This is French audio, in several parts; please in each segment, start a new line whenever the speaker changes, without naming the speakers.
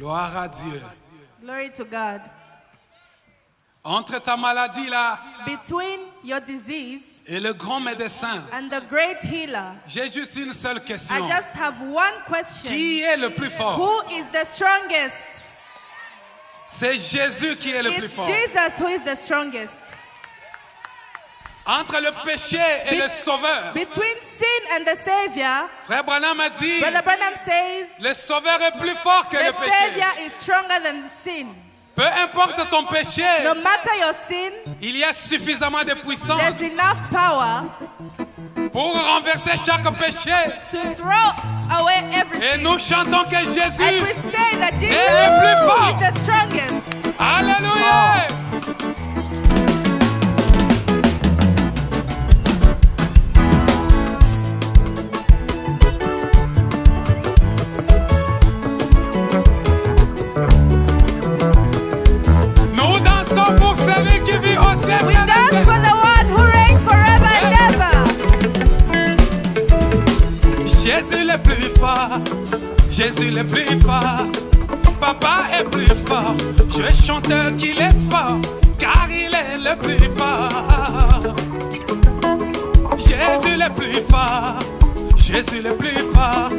Gloire à Dieu.
Glory to God.
Entre ta maladie là
Between your disease
et le grand médecin,
and the great healer,
j'ai juste une seule question.
I just have one question.
Qui est le plus fort?
Who is the strongest?
C'est Jésus qui est le plus
It's
fort.
Jesus who is the strongest.
Entre le péché et le sauveur,
Between sin and the Savior,
Frère Branham a dit,
Brother Branham says,
le sauveur est plus fort que
the
le péché.
Savior is stronger than sin.
Peu importe ton péché,
No matter your sin,
il y a suffisamment de puissance
there's enough power
pour renverser chaque péché.
to throw away
Et
everything.
nous chantons que
And we
Jésus
say that Jesus
est le plus fort.
is the strongest.
Alléluia. Nous dansons pour celui qui vit au ciel.
We dance for the one who reigns forever and ever.
Jésus le plus fort, Jésus le plus fort, Papa est plus fort, je chante qu'il est fort, car il est le plus fort. Jésus le plus fort, Jésus le plus fort.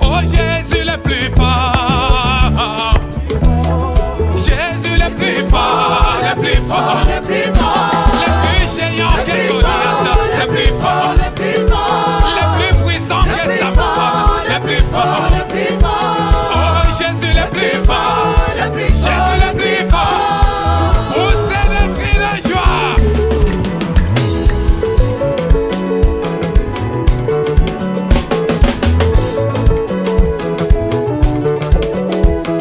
Oh Jésus le plus fort, Jésus le plus fort, le plus fort, le plus fort, le plus géant que Goliath, le plus fort, le plus puissant que Samson, le plus fort, oh Jésus le plus fort, Jésus le plus fort, poussez des cris de joie.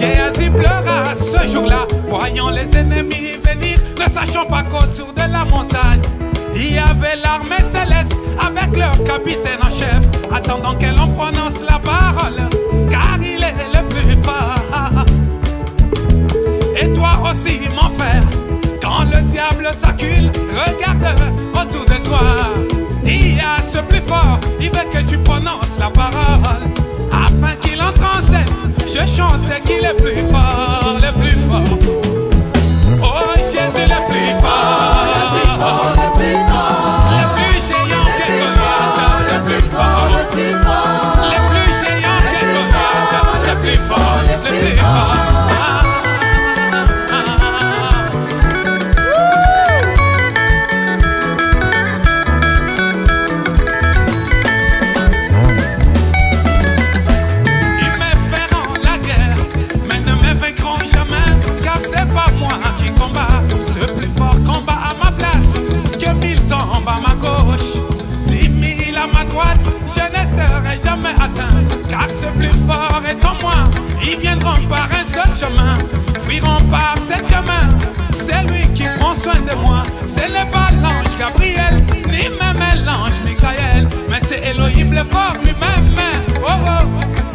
Géasi pleura ce jour-là, voyant les ennemis venir, ne sachant pas qu'autour de la montagne, il y avait l'armée céleste avec leur capitaine en chef, attendant que l'on prononce la parole, car il est le plus fort. Et toi aussi, mon frère, quand le diable t'accule, regarde autour de toi. Il y a ce plus fort, il veut que tu prononces la parole, afin qu'il entre en scène. Je chante qu'il est plus fort, le plus fort. Oh Jésus le plus fort, le plus géant que Goliath, c'est plus fort, le plus géant que Goliath, c'est plus fort, le plus fort. Ils me feront la guerre, mais ne me vaincront jamais, car c'est pas moi qui combat. Ce plus fort combat à ma place, que 1000 tombent à ma gauche, 10 000 à ma droite, je ne serai jamais atteint, car ce plus fort est en moi. Ils viendront par un seul chemin, fuiront par sept chemins. C'est lui qui prend soin de moi, c'est le pas l'ange Gabriel, ni même l'ange Michael, mais c'est Elohim le fort lui-même. Oh oh,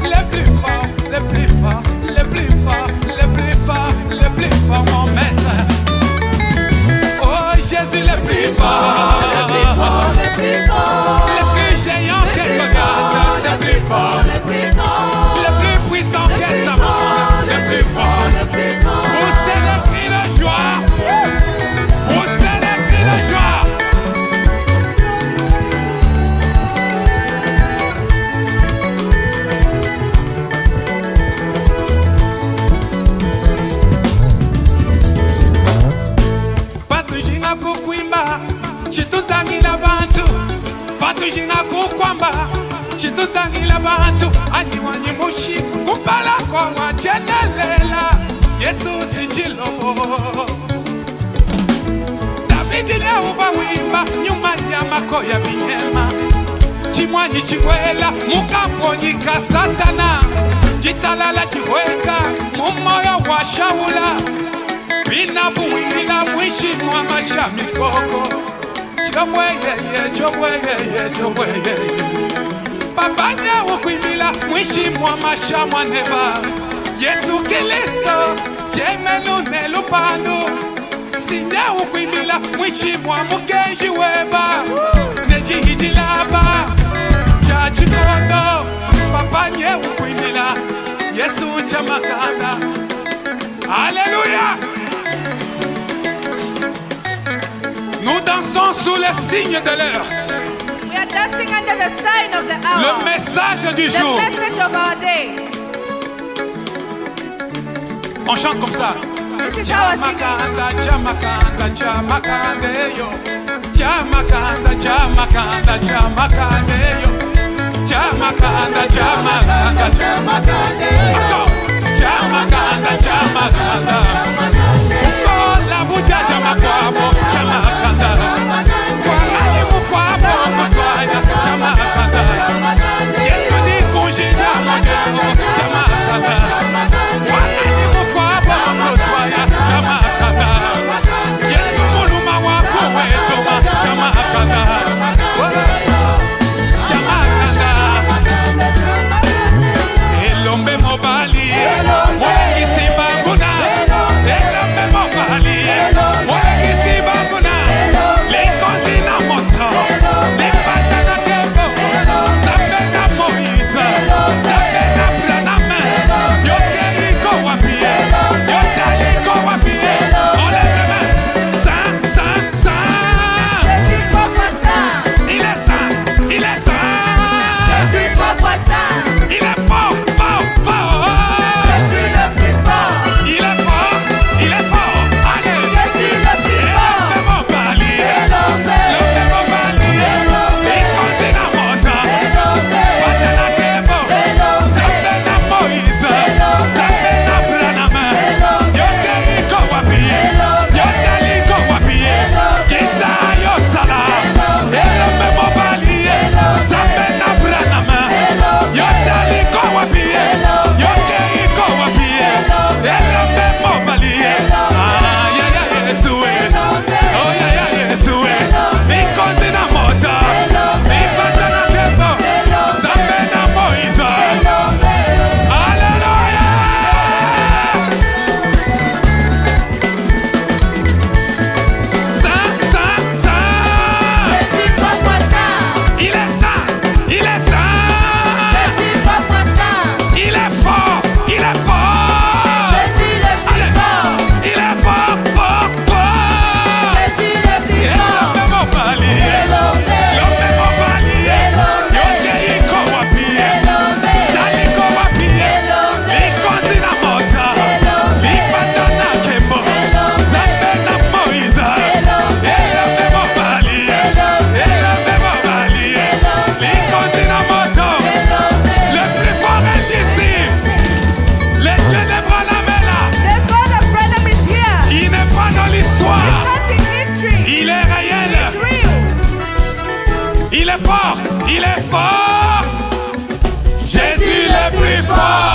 le plus fort, le plus fort, le plus fort, le plus fort, le plus fort, mon maître. Oh Jésus le plus fort, le plus fort, le plus fort, le plus géant que Goliath, c'est plus fort, le plus puissant que Samson, le plus fort, poussez les cris de joie, poussez les cris de joie. Patujina kukwimba chitutangila bantu, patujina kukwamba chitutangila bantu, anyiwanyi mushi kumbala kwa wachenelela Yesu sijilo. Davidi leo wimba nyuma ya makoya binyema, chimwanyi chiwela mukaponyika Satana, jitalala chiweka mumoyo wa Shaula, binabuwimila mwishi mwa mashami koko, chomweyeye chomweyeye chomweyeye, babanya wukwimila mwishi mwa mashamwa neba, Yesu Kristo jemelu nelupando, sinya wukwimila mwishi mwa mukenji weba, nejihidilaba chachimoto Chamakanda. Alléluia. Nous dansons sous le signe de l'heure.
We are dancing under the sign of the hour.
Le message du
The
jour.
message of our day.
On chante comme ça.
This is how I sing it.
Chamakanda, Chamakanda, Chamakanda, yo. Chamakanda, Chamakanda, Chamakanda, yo. Chamakanda, Chamakanda, Chamakanda, yo. Chamakanda, Chamakanda. Uko la buja Chamakwabo, Chamakanda. Kwani mukwabo, mukwaya, Chamakanda. Yesu ni kunjija modelo, Chamakanda. Kwani mukwabo, mukwaya, Chamakanda. Yesu muluma wako wedoma, Chamakanda. Chamakanda. Elombe mobali, mwengi simba kuna. Elombe mobali, mwengi simba kuna. Lekozi na moto, lepata na tembo. Tape na Moïse, tape na Branham. Yoke iko wapie, yoke iko wapie. Enlève les mains. Saint, saint, saint.
Jésus propre saint.
Il est saint, il est saint.
Jésus propre saint.
Il est fort, fort, fort.
Jésus le plus fort.
Il est fort, il est fort. Allez.
Jésus le plus fort.
Elombe mobali,
Elombe.
elombe mobali.
Elombe.
Ikozi na moto,
Elombe.
pata na tembo.
Elombe.
Tape na Moïse, tape na Branham. Yote iko wapie, yote iko wapie. Kita yo sala, elombe mobali. Tape na Branham. Yote iko wapie, yote iko wapie. Elombe mobali. Ah, ya ya Yesu eh. Oh ya ya Yesu eh. Ikozi na moto, ipata na tembo. Tape na Moïse. Alléluia. Saint, saint, saint.
Jésus propre saint.
Il est saint, il est saint.
Jésus propre saint.
Il est fort, il est fort.
Jésus le plus
Allez.
fort.
Il est fort, fort, fort.
Jésus le plus fort.
Elombe mobali,
Elombe.
elombe mobali. Yote iko wapie, taliko wapie. Ikozi na moto, ipata na kembo. Tape na Moïse. Elombe mobali, elombe mobali. Ikozi na moto. Le plus fort est ici. Le Dieu de Branham est là.
The God of Branham is here.
Il n'est pas dans l'histoire.
Not in history.
Il est réel.
It's real.
Il est fort. Il est fort. Jésus le plus fort.